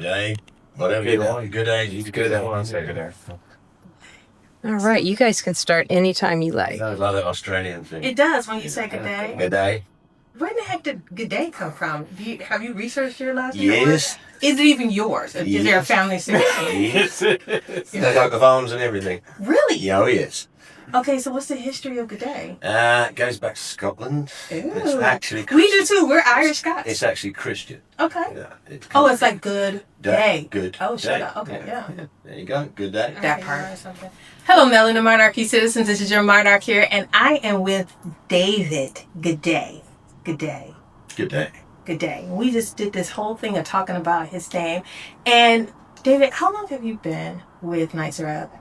Gooday, whatever you want. Gooday, you can do that one. Say Gooday. All right, you guys can start anytime you like. Sounds like that Australian thing. It does when you say good day. Gooday. Where the heck did good day come from? Have you researched your last name? Yes. Is it even yours? Yes. Is there a family secret? Yes. They got the phones and everything. Really? Yeah, oh yes. Okay, so what's the history of good day? It goes back to Scotland. Ooh. It's actually We do too. We're Irish Scots. It's actually Christian. Okay. Yeah, It's like good day. Good. Oh, day. shut up. Okay, yeah. There you go. Good day. That part. Hello, Melanin Monarchy citizens. This is your Monarch here, and I am with David. Good day. Good day. Good day. Good day. We just did this whole thing of talking about his name. And David, how long have you been with Nitzer Ebb?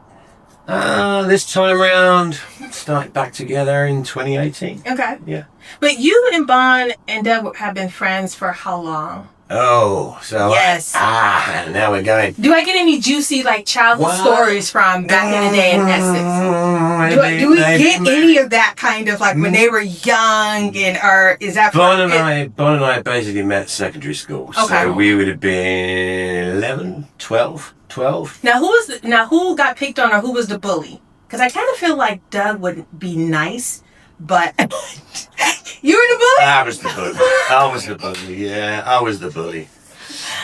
This time around, started back together in 2018. Okay. Yeah. But you and Bon and Doug have been friends for how long? Oh, so yes. Now we're going. Do I get any juicy childhood stories from back in the day in Essex? Do we get any of that kind of when they were young or is that Bon and I basically met at secondary school. Okay. So we would have been 11, 12. Now who got picked on or who was the bully? Because I kind of feel like Doug would be nice, but you were the bully? I was the bully. Yeah, I was the bully.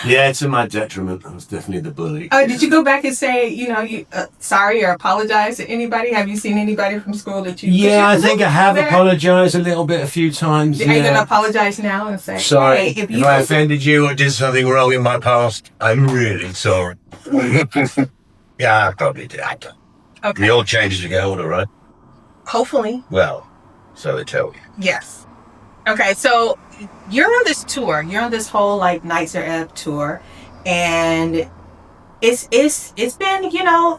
Yeah, to my detriment, I was definitely the bully. Oh, did you go back and say, you sorry or apologize to anybody? Have you seen anybody from school that you? Yeah, I think I have apologized a few times. Are you gonna apologize now and say, sorry, hey, if I offended you or did something wrong in my past? I'm really sorry. Yeah, I probably did. I don't. Okay. We all change as we get older, right? Hopefully. Well, so they tell you. Yes. Okay, so you're on this tour. You're on this whole Nitzer Ebb tour, and it's been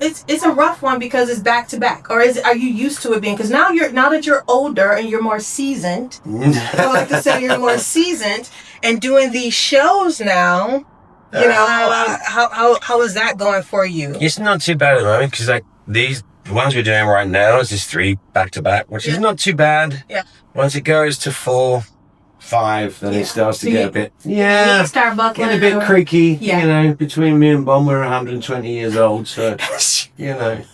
it's a rough one because it's back to back. Or are you used to it being? Because now that you're older and you're more seasoned, I like to say you're more seasoned and doing these shows now. How is that going for you? It's not too bad at the moment because the ones we're doing right now is just 3 back to back, which is not too bad. Yeah. Once it goes to 4, 5, then it starts to get a bit. Yeah. Start bucking. A bit creaky. Yeah. Between me and Bon, we're 120 years old, so it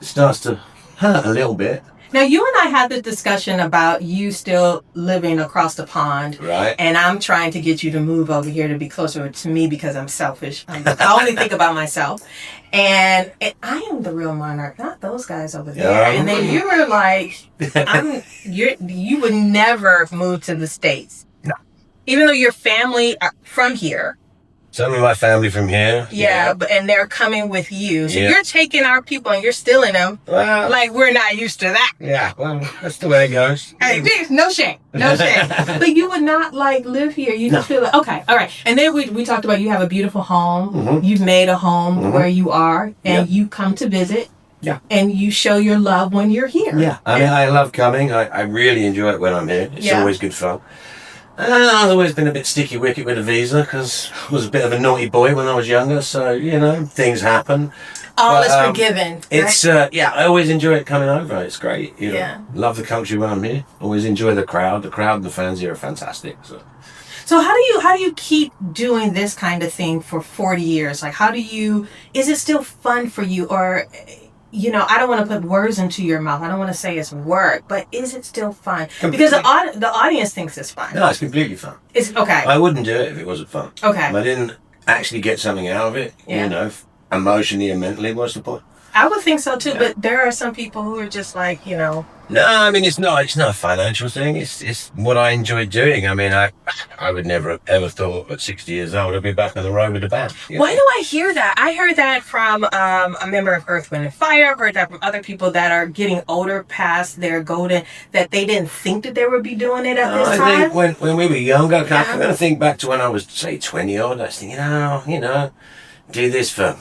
starts to hurt a little bit. Now, you and I had the discussion about you still living across the pond. Right. And I'm trying to get you to move over here to be closer to me because I'm selfish. I only think about myself. And I am the real monarch, not those guys over there. Yeah. And then you were like, you would never move to the States. No. Even though your family are from here. Some of my family from here. Yeah, and they're coming with you. So you're taking our people and you're stealing them. Well, we're not used to that. Yeah, well, that's the way it goes. Hey, no shame. But you would not live here. You just feel okay, all right. And then we talked about you have a beautiful home. Mm-hmm. You've made a home where you are, and you come to visit. Yeah. And you show your love when you're here. Yeah, I love coming. I really enjoy it when I'm here. It's always good fun. I've always been a bit sticky wicket with a visa because I was a bit of a naughty boy when I was younger. So, things happen. All is forgiven. It's, I always enjoy it coming over. It's great. Yeah. Love the country when I'm here. Always enjoy the crowd. The crowd and the fans here are fantastic. So how do you keep doing this kind of thing for 40 years? Is it still fun for you? Or, I don't want to put words into your mouth. I don't want to say it's work, but is it still fun? Because the audience thinks it's fun. No, it's completely fun. It's okay. I wouldn't do it if it wasn't fun. Okay. If I didn't actually get something out of it, emotionally and mentally, what's the point? I would think so too, but there are some people who are just No, I mean, it's not a financial thing. It's what I enjoy doing. I mean, I would never have ever thought at 60 years old I'd be back on the road with a band. Why do I hear that? I heard that from a member of Earth, Wind & Fire. I've heard that from other people that are getting older past their golden, that they didn't think that they would be doing it at this time. I think when we were younger, I'm going to think back to when I was, say, 20 old. I was thinking, do this for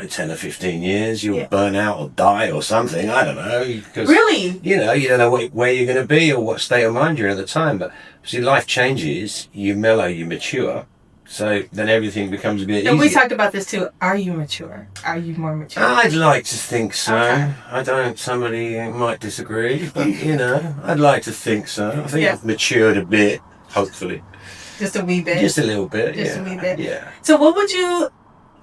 10 or 15 years, you'll burn out or die or something. I don't know. Really? You don't know where you're going to be or what state of mind you're in at the time. But see, life changes. You mellow, you mature. So then everything becomes a bit easier. And we talked about this too. Are you mature? Are you more mature? I'd like to think so. Okay. I don't. Somebody might disagree, but I'd like to think so. I think I've matured a bit, hopefully. Just a wee bit. Just a little bit. Just a wee bit. Yeah. So what would you?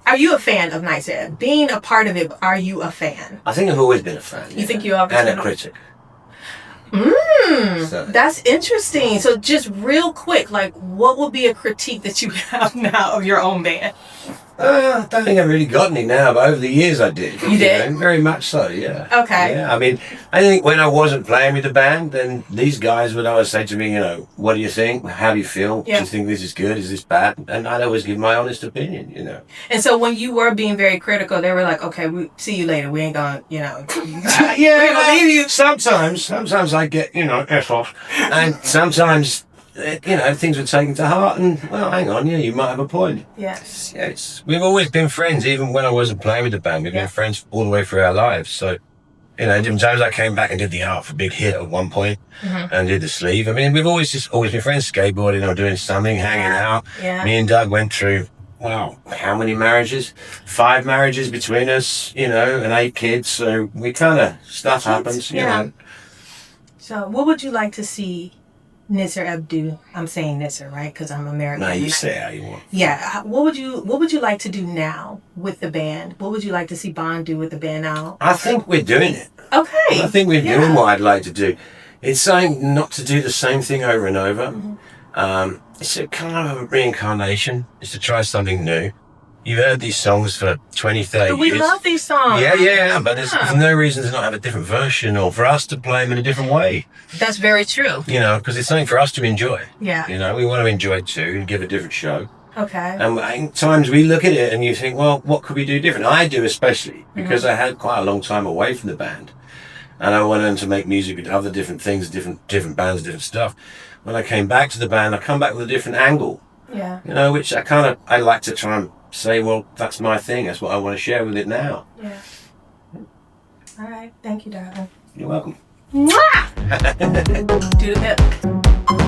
Are you a fan of Nitzer Ebb? Being a part of it, are you a fan? I think I've always been a fan. You think you are? And a critic. So. That's interesting. So just real quick, like what would be a critique that you have now of your own band? I don't think I've really got any now, but over the years I did. You did? Know, very much so, yeah. Okay. Yeah, I mean, I think when I wasn't playing with the band, then these guys would always say to me, you know, what do you think? How do you feel? Yeah. Do you think this is good? Is this bad? And I'd always give my honest opinion, you know. And so when you were being very critical, they were like, okay, we see you later. We ain't gonna, you know. Yeah, we're gonna leave you. Sometimes I get, you know, F off. And sometimes, you know, things were taken to heart and, well, hang on, yeah, you might have a point. Yes. Yeah, we've always been friends, even when I wasn't playing with the band. We've been friends all the way through our lives. So, you know, different times I came back and did the Art for Big Hit at one point and did the Sleeve. I mean, we've always been friends, skateboarding or doing something, hanging out. Yeah. Me and Doug went through, wow, how many marriages? 5 marriages between us, you know, and 8 kids. So we kind of, stuff happens, you know. So what would you like to see Nitzer Ebb do? I'm saying Nitzer, right? Because I'm American. No, you say how you want. Yeah. What would you like to do now with the band? What would you like to see Bond do with the band now? I think we're doing it. Okay. I think we're doing what I'd like to do. It's saying not to do the same thing over and over. It's a kind of a reincarnation. It's to try something new. You've heard these songs for 20, 30 But we years. love these songs. Yeah, but there's no reason to not have a different version or for us to play them in a different way. That's very true. You know, because it's something for us to enjoy. Yeah. You know, we want to enjoy it too and give a different show. Okay. And at times we look at it and you think, well, what could we do different? I do, especially because I had quite a long time away from the band. And I wanted to make music with other different things, different bands, different stuff. When I came back to the band, I come back with a different angle. Yeah. You know, which I like to try and say, well, that's my thing. That's what I want to share with it now. Yeah. All right. Thank you, darling. You're welcome. Mwah! Do the hip.